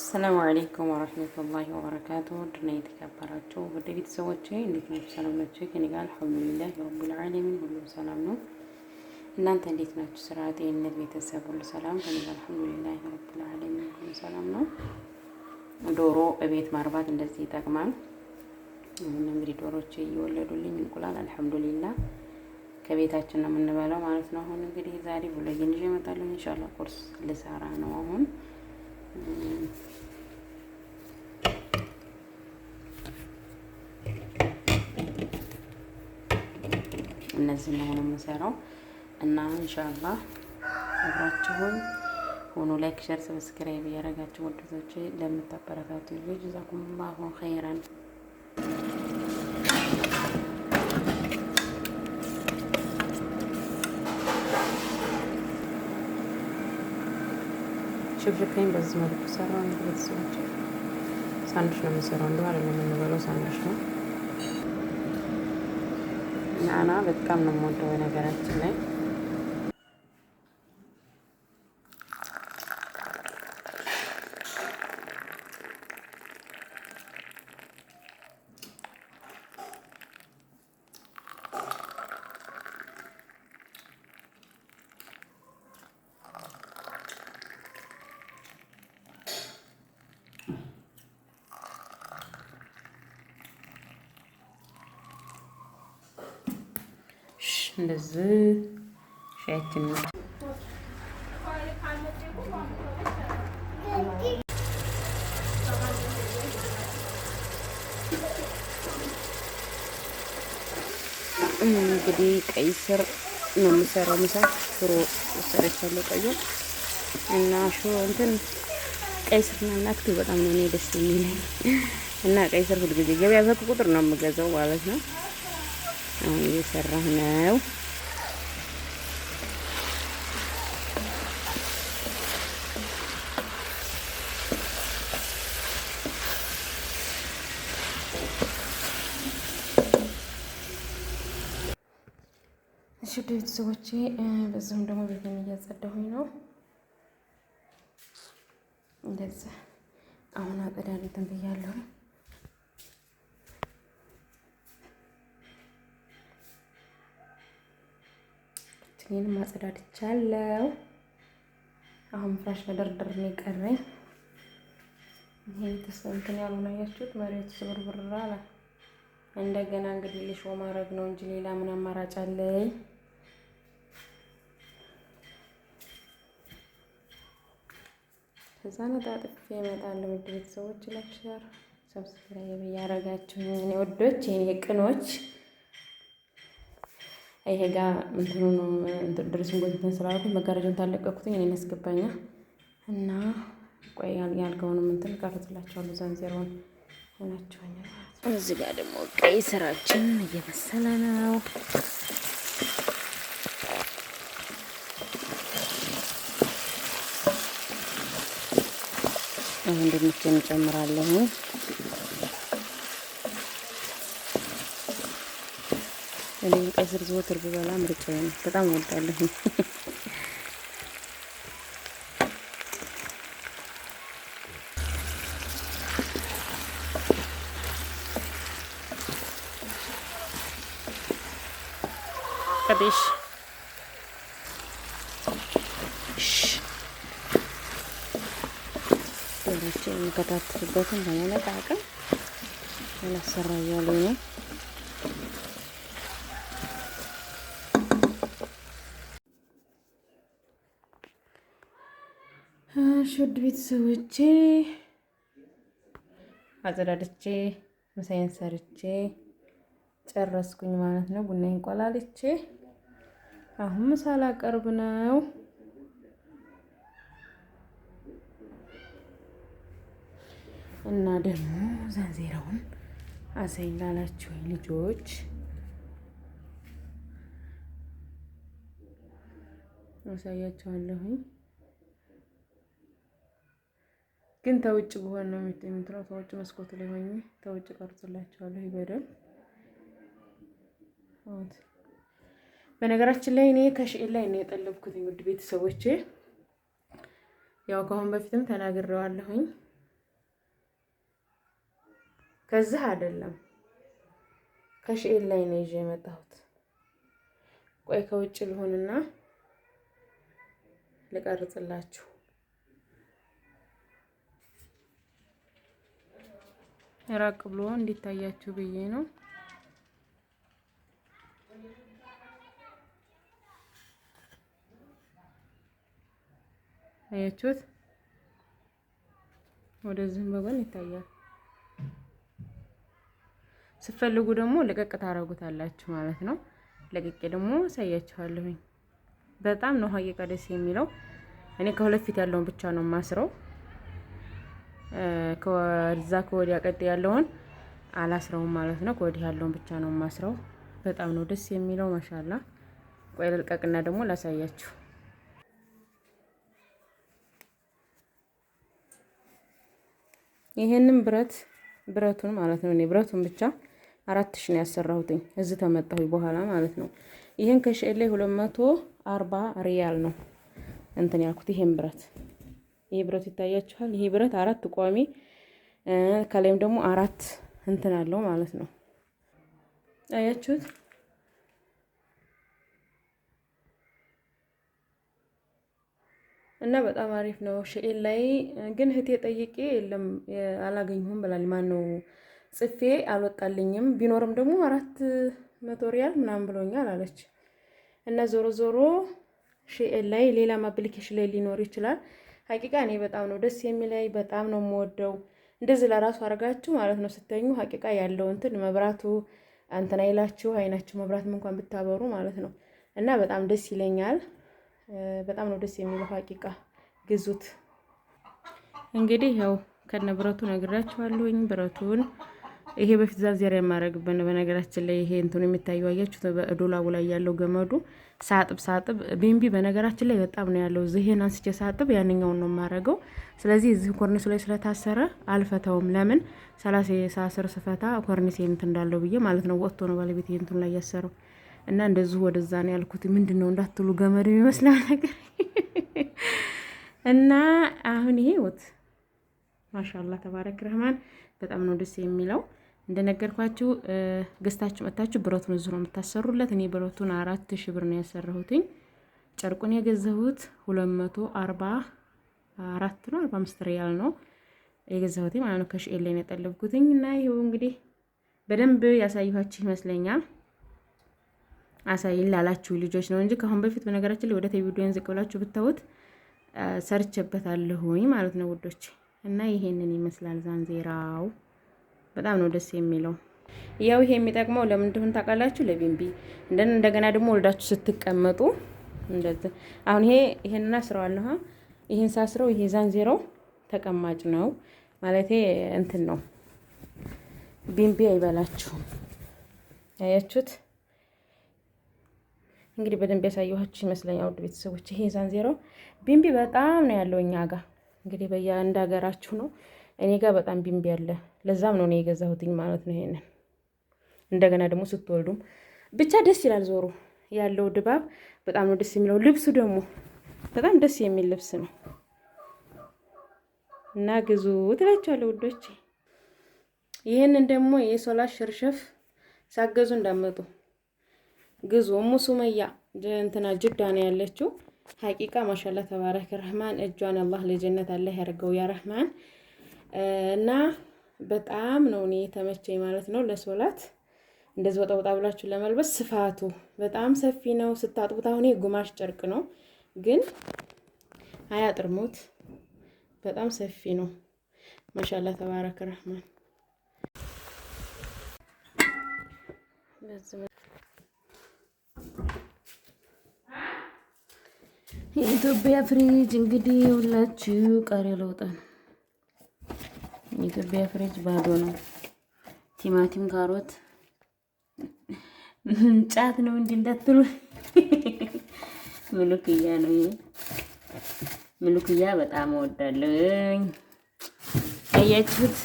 السلام عليكم ورحمة الله وبركاته. دنا يتكبراتو ودي بتسوتشي اللي كنت سلام نتشي كني قال الحمد لله رب العالمين كله سلام نو إن أنت اللي تنتج سرعتي إن البيت السبب سلام كني قال الحمد لله رب العالمين كله سلام نو دورو بيت مربات እንደዚህ ይጠቅማል። እንግዲህ ዶሮቼ እየወለዱልኝ እንቁላል አልሐምዱሊላህ ከቤታችን ነው የምንበላው ማለት ነው። አሁን እንግዲህ ዛሬ ብሎኝ ይዤ እመጣለሁ ኢንሻአላህ። ቁርስ ልሰራ ነው አሁን እነዚህ ነው የምሰራው እና ኢንሻአላህ አብራችሁን ሆኖ ላይክ፣ ሼር፣ ሰብስክራይብ ያደረጋችሁ ወዳጆቼ ለምታበረታቱ ጀዛኩሙላሁ ኸይራን። ሽብሽብኝ በዚህ መልኩ ሰራው። ቤተሰቦቼ ሳንድዊች ነው የምሰራው። እንደው አይደለም የምንበላው ሳንድዊች ነው። ናና በጣም ነው የምወደው ነገራችን ላይ እንደዚህ ሻይችን እንግዲህ ቀይ ስር ነው የምሰራው። ምሳ ሽሮ ሰርቻለሁ ቀይ እና ሽሮ እንትን ቀይ ስር እና ናክቱ በጣም ነው እኔ ደስ የሚለኝ እና ቀይ ስር ሁሉ ጊዜ ገበያ በቁ ቁጥር ነው የምገዛው ማለት ነው። አሁን እየሰራሁ ነው። እሺ ቤተሰቦቼ በዛም ደግሞ ቤቴን እያጸዳሁኝ ነው። እንደዛ አሁን አጸዳለሁ ብያለሁ። ይሄንን ማጸዳድቻለሁ። አሁን ፍራሽ መደርደር ነው የቀረኝ። ይሄ ተሰንተን ያሉ ነው ያያችሁት፣ መሬት ስብርብር አለ። እንደገና እንግዲህ ልሾ ማድረግ ነው እንጂ ሌላ ምን አማራጭ አለኝ? ከዛ ነጣጥፌ እመጣለሁ። ውድ ቤተሰቦች ላይክ፣ ሼር፣ ሰብስክራይብ እያደረጋችሁ እኔ ወዶች የኔ ቅኖች ይሄ ጋር እንትኑ ነው ድረሱን ጎንተን ስላልኩኝ መጋረጃውን ታለቀኩትኝ እኔ ያስገባኛ እና ቆይ ያልጋውንም እንትን ቀርጽላችኋለሁ። ዛንዚራውን ሆናችሁኝ ማለት ነው። እዚህ ጋር ደግሞ ቀይ ስራችን እየበሰለ ነው። አሁን ድንችን እንጨምራለሁ። እኔ ቀይ ስር ዘወትር ብበላ ምርጫዬ ነው። በጣም እወዳለሁ። ቀዲሽ ዶሮችን የምከታተልበትን ለመለቃቀም አላሰራ እያሉኝ ነው። ውድ ቤተሰቦቼ አጸዳድቼ ምሳዬን ሰርቼ ጨረስኩኝ ማለት ነው። ቡናዬን ቆላልቼ አሁን ምሳ ላቀርብ ነው። እና ደግሞ ዛንዚራውን አሳይኝ ላላችሁ ልጆች አሳያችኋለሁኝ። ግን ተውጭ በሆነ ነው የምትለው። ተውጭ መስኮቱ ላይ ሆኜ ተውጭ ቀርጽላችኋለሁ ይበደል። በነገራችን ላይ እኔ ከሽኤል ላይ ነው የጠለብኩት ውድ ቤተሰቦቼ። ያው ከአሁን በፊትም ተናግሬዋለሁኝ። ከዚህ አይደለም ከሽኤል ላይ ነው ይዤ የመጣሁት። ቆይ ከውጭ ልሆንና ልቀርጽላችሁ። ራቅ ብሎ እንዲታያችሁ ብዬ ነው። አያችሁት? ወደዚህም በጎን ይታያል። ስትፈልጉ ደግሞ ለቀቅ ታረጉታላችሁ ማለት ነው። ለቀቄ ደግሞ አሳያችኋለሁኝ። በጣም ነው ሀቂቃ ደስ የሚለው። እኔ ከሁለት ፊት ያለውን ብቻ ነው ማስረው። ከዛ ከወዲያ ቀጥ ያለውን አላስረውም ማለት ነው። ከወዲህ ያለውን ብቻ ነው ማስረው። በጣም ነው ደስ የሚለው ማሻአላ። ቆይ ልልቀቅና ደግሞ ላሳያችሁ። ይሄንን ብረቱን ማለት ነው። እኔ ብረቱን ብቻ 4000 ነው ያሰራሁትኝ እዚህ ተመጣሁኝ በኋላ ማለት ነው። ይሄን ከሽኤል ላይ 240 ሪያል ነው እንትን ያልኩት። ይሄን ብረት ይሄ ብረት ይታያችኋል። ይሄ ብረት 4 ቋሚ ከላይም ደግሞ 4 እንትን አለው ማለት ነው። አያችሁት? እና በጣም አሪፍ ነው። ሽኤል ላይ ግን እህቴ ጠይቄ የለም አላገኘሁም ብላል። ማን ነው ጽፌ አልወጣልኝም። ቢኖርም ደግሞ 400 ሪያል ምናምን ብሎኛል አለች። እና ዞሮ ዞሮ ሽኤል ላይ ሌላም አፕሊኬሽን ላይ ሊኖር ይችላል። ሀቂቃ እኔ በጣም ነው ደስ የሚለኝ፣ በጣም ነው የምወደው። እንደዚህ ለራሱ አድርጋችሁ ማለት ነው ስተኙ ሀቂቃ ያለው እንትን መብራቱ አንተና ይላችሁ አይናችሁ መብራትም እንኳን ብታበሩ ማለት ነው። እና በጣም ደስ ይለኛል። በጣም ነው ደስ የሚለው ሀቂቃ ግዙት። እንግዲህ ያው ከነ ብረቱ ነግራችኋለሁኝ። ብረቱን ይሄ በፊት ዛንዚራ የማረግበት በነገራችን ላይ ይሄ እንትኑ የሚታየው አያችሁት፣ በዶላቡ ላይ ያለው ገመዱ ሳጥብ ቢምቢ በነገራችን ላይ በጣም ነው ያለው። ይሄን አንስቼ ሳጥብ ያንኛውን ነው የማረገው። ስለዚህ እዚህ ኮርኒሱ ላይ ስለታሰረ አልፈታውም። ለምን 30 ሳስር ስፈታ ኮርኒስ እንትን እንዳለው ብዬ ማለት ነው። ወጥቶ ነው ባለቤት እንትን ላይ ያሰረው እና እንደዚሁ ወደዛ ነው ያልኩት። ምንድነው እንዳትሉ ገመድ የሚመስለው ነገር እና አሁን ይሄ ወጥ ማሻአላህ ተባረክ ረህማን በጣም ነው ደስ የሚለው። እንደነገርኳችሁ ገዝታችሁ መጣችሁ ብረቱን እዚሁ ነው የምታሰሩለት። እኔ ብረቱን 4000 ብር ነው ያሰራሁትኝ። ጨርቁን የገዛሁት 244 ነው 45 ሪያል ነው የገዛሁት ማለት ነው። ከሽኤል ላይ ነው የጠለብኩትኝ እና ይሄው እንግዲህ በደንብ ያሳየኋችሁ ይመስለኛል። አሳይል ላላችሁ ልጆች ነው እንጂ ከአሁን በፊት በነገራችን ላይ ወደ ቪዲዮን ዝቅ ብላችሁ ብታዩት ሰርቼበታለሁኝ ማለት ነው ውዶች። እና ይሄንን ይመስላል ዛንዚራው። በጣም ነው ደስ የሚለው። ያው ይሄ የሚጠቅመው ለምን እንደሆነ ታውቃላችሁ? ለቢምቢ እንደገና ደግሞ ወልዳችሁ ስትቀመጡ እንደዚህ አሁን ይሄንን አስረዋለሁ። ይሄን ሳስረው ይሄ ዛንዚራው ተቀማጭ ነው ማለቴ እንትን ነው ቢምቢ አይበላችሁም። አያችሁት? እንግዲህ በደንብ ያሳየኋችሁ ይመስለኛል ውድ ቤተሰቦች። ይሄ ዛንዚራው ቢምቢ በጣም ነው ያለው እኛ ጋር። እንግዲህ በእንደ ሀገራችሁ ነው። እኔ ጋር በጣም ቢምቢ አለ። ለዛም ነው እኔ የገዛሁትኝ ማለት ነው ይሄንን። እንደገና ደግሞ ስትወልዱም ብቻ ደስ ይላል። ዞሮ ያለው ድባብ በጣም ነው ደስ የሚለው። ልብሱ ደግሞ በጣም ደስ የሚል ልብስ ነው እና ግዙ ትላችኋለሁ ውዶች። ይሄንን ደግሞ የሶላት ሽርሽፍ ሳገዙ እንዳመጡ ግዙ። እሙ ሱመያ እንትና ጅዳ ነው ያለችው። ሀቂቃ ማሻአላ ተባረከ ረህማን እጇን አላህ ለጀነት አላህ ያርገው ያ ረህማን። እና በጣም ነው እኔ ተመቸኝ ማለት ነው። ለሶላት እንደዚህ ወጣ ወጣ ብላችሁ ለመልበስ ስፋቱ በጣም ሰፊ ነው። ስታጥቡት አሁን ጉማሽ ጨርቅ ነው ግን አያጥርሙት። በጣም ሰፊ ነው። ማሻአላ ተባረከ ረህማን። የኢትዮጵያ ፍሪጅ እንግዲህ ሁላችሁ ቃሪያ ለውጣ ነው። የኢትዮጵያ ፍሪጅ ባዶ ነው። ቲማቲም፣ ካሮት፣ ጫት ነው እንጂ እንዳትሉ ምልክያ ነው። ምልክያ በጣም እወዳለሁ። አያችሁት?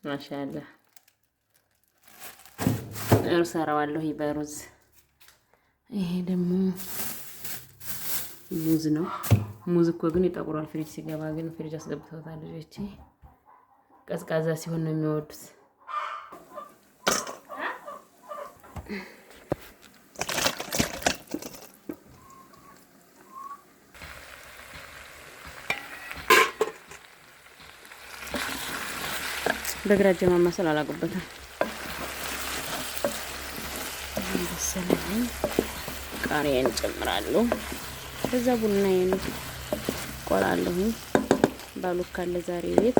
ማሻአላ እሰራዋለሁ በሩዝ። ይሄ ደግሞ ሙዝ ነው። ሙዝ እኮ ግን ይጠቁራል ፍሪጅ ሲገባ፣ ግን ፍሪጅ አስገብተውታል ልጆቼ። ቀዝቃዛ ሲሆን ነው የሚወዱት። በግራ እጄ ማማሰል አላውቅበትም። በሰለኝ ቃሪያን እጨምራለሁ። ከዛ ቡናዬን ቆላለሁ። ባሉክ ካለ ዛሬ ቤት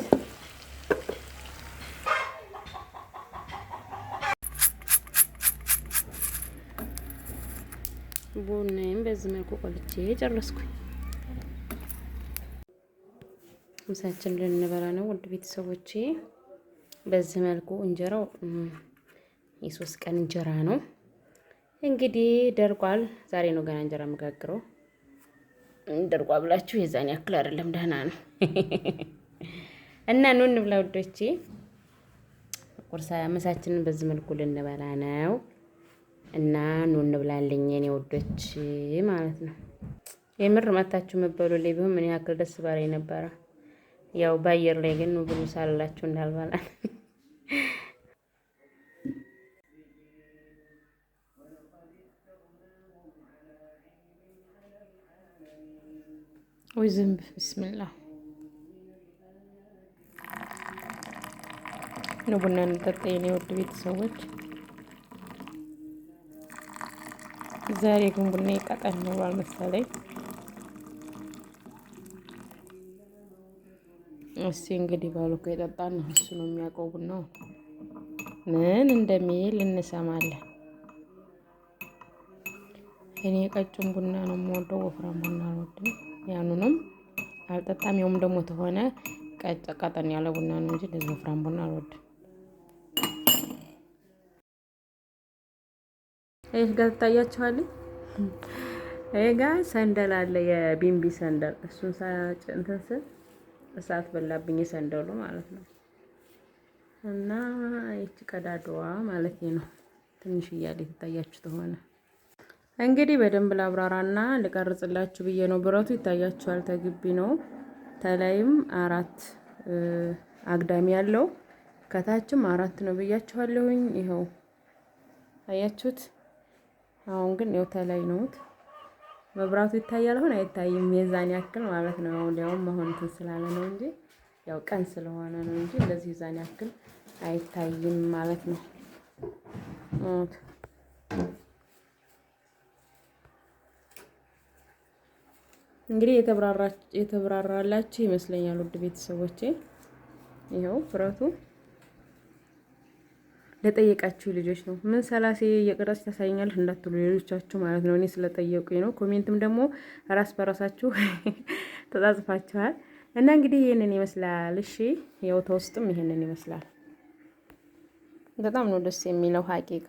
ቡናዬን በዚህ መልኩ ቆልቼ ጨረስኩኝ። ምሳችን ልንበላ ነው ውድ ቤተሰቦቼ። በዚህ መልኩ እንጀራው የ3 ቀን እንጀራ ነው እንግዲህ ደርቋል። ዛሬ ነው ገና እንጀራ መጋግረው። ደርቋ ብላችሁ የዛን ያክል አይደለም፣ ደህና ነው እና ኑ እንብላ ውዶቼ። ምሳችንን በዚህ መልኩ ልንበላ ነው እና ኑ እንብላልኝ የኔ ውዶች ማለት ነው። የምር መታችሁ መበሉ ላይ ቢሆን ምን ያክል ደስ ባለኝ ነበረ። ያው በአየር ላይ ግን ብሉ ሳላችሁ እንዳልባላ ወይ ዝንብ ቢስሚላህ ነው። ቡና እንጠጣ የኔ ውድ ቤተሰቦች። ዛሬ ግን ቡና ይቀጣል ነው መሰለኝ። እስቲ እንግዲህ ባሉካ ይጠጣል ነው እሱ ነው የሚያውቀው ቡናው ምን እንደሚል እንሰማለን። እኔ ቀጭን ቡና ነው የምወደው፣ ወፍራም ቡና አልወድም። ያኑንም አልጠጣም። ያውም ደግሞ ተሆነ ቀጠን ያለ ቡና ነው እንጂ እንደዚህ ወፍራም ቡና አልወድም። ይሄ ጋር ታያችኋል። ይሄ ጋር ሰንደል አለ፣ የቢምቢ ሰንደል። እሱን እንትን ስል እሳት በላብኝ ሰንደሉ ማለት ነው። እና ይቺ ቀዳዳዋ ማለት ነው ትንሽ እያለ ትታያችሁ ተሆነ እንግዲህ በደንብ ላብራራና ልቀርጽላችሁ ብዬ ነው። ብረቱ ይታያችኋል፣ ተግቢ ነው። ተላይም 4 አግዳሚ ያለው ከታችም 4 ነው ብያችኋለሁኝ። ይኸው አያችሁት። አሁን ግን ያው ተላይ ነው። መብራቱ ይታያል፣ አሁን አይታይም የዛን ያክል ማለት ነው። ያውም አሁን እንትን ስላለ ነው እንጂ ያው ቀን ስለሆነ ነው እንጂ እንደዚህ የዛን ያክል አይታይም ማለት ነው። እንግዲህ የተብራራላችሁ ይመስለኛል ውድ ቤተሰቦቼ። ይኸው ብረቱ ለጠየቃችሁ ልጆች ነው። ምን ሰላሴ እየቀረጽ ታሳየኛለሽ እንዳትሉ ሌሎቻችሁ ማለት ነው። እኔ ስለጠየቁኝ ነው። ኮሜንትም ደግሞ ራስ በራሳችሁ ተጻጽፋችኋል እና እንግዲህ ይሄንን ይመስላል። እሺ ያው ተውስጥም ይሄንን ይመስላል። በጣም ነው ደስ የሚለው ሀቂቃ